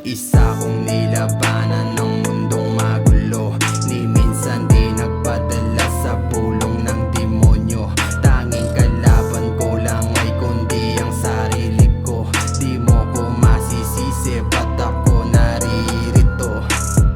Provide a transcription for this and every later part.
Mag-isa kong nilabanan ng mundong magulo. Ni minsan di nagpadala sa pulong ng demonyo. Tanging kalaban ko lang ay kundi ang sarili ko. Di mo ko masisisi, ba't ako naririto?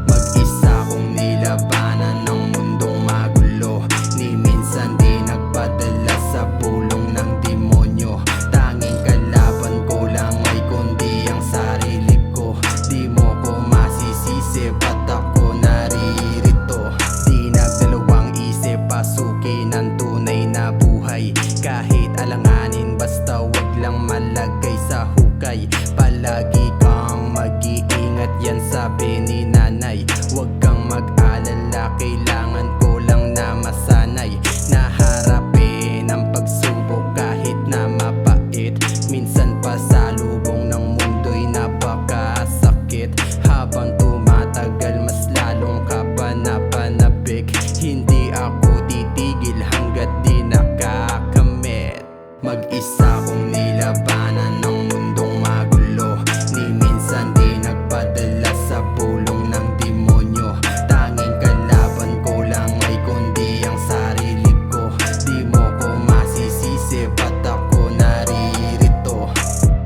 Mag-isa kong nilabanan ng mundong magulo. Ni minsan di nagpadala sa pulong ng demonyo. Tanging kalaban ko lang ay kundi ang sarili ko. Di mo ko masisisi, ba't ako naririto? Di nagdalawang isip, pasukin ang tunay na buhay. Kahit alanganin, basta wag lang malagay sa hukay. Palagi kang mag-iingat, yan sabi ni nanay. Wag kang mag-alala, kailangan ko lang na masanay. Naharapin ang pagsubok kahit na mapait. Minsan pa sa lubong ng mundo'y napakasakit. Habang tumatagal, mas lalong kapanapanabik. Hindi ako titigil hanggat di nakakamit. Mag-isa kong nilabanan ng mundong magulo. Ni minsan di nagpadala sa pulong ng demonyo. Tanging kalaban ko lang ay kundi ang sarili ko. Di mo ko masisisi, ba't ako naririto?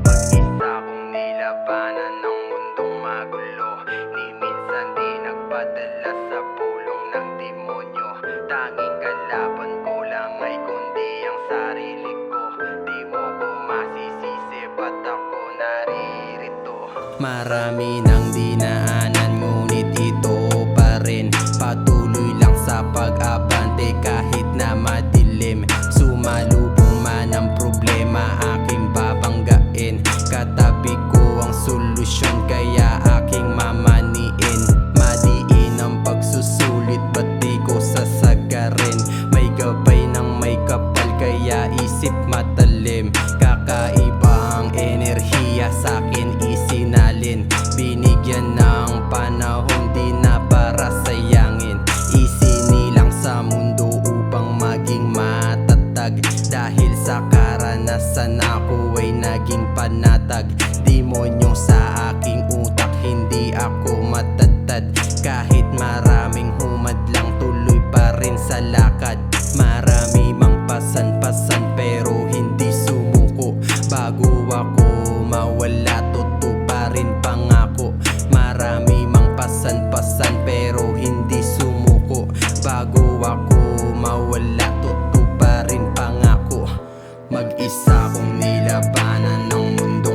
Mag-isa kong nilabanan ng mundong magulo. Ni minsan di nagpadala sa pulong ng demonyo. Tanging kalaban ko lang ay kundi ang sarili ko. Di mo ko masisisi, ba't ako naririto? Marami nang dinaanan, ngunit ito pa rin. Patuloy lang sa pag-abante kahit na madilim. Sumalubong man ang problema, aking babanggain. Katabi ko ang solusyon, kaya aking mamaniin. Madiin ang pagsusulit, ba't di ko sasagarin? May gabay ng may kapal, kaya isip matalim. Kakaiba ang enerhiya sa'kin isinalin. Binigyan ng panahon, di na para sayangin. Isinilang sa mundo upang maging matatag. Dahil sa karanasan ako ay naging panatag. Demonyo sa aking utak, hindi ako matatad. Kahit maraming humadlang, tuloy pa rin sa lakad. Marami mang pasan-pasan pero hindi sumuko. Bago ako mawala, tutuparin pangako. Marami mang pasan-pasan pero hindi sumuko. Bago ako mawala, tutuparin pangako. Mag-isa kong nilabanan ng mundo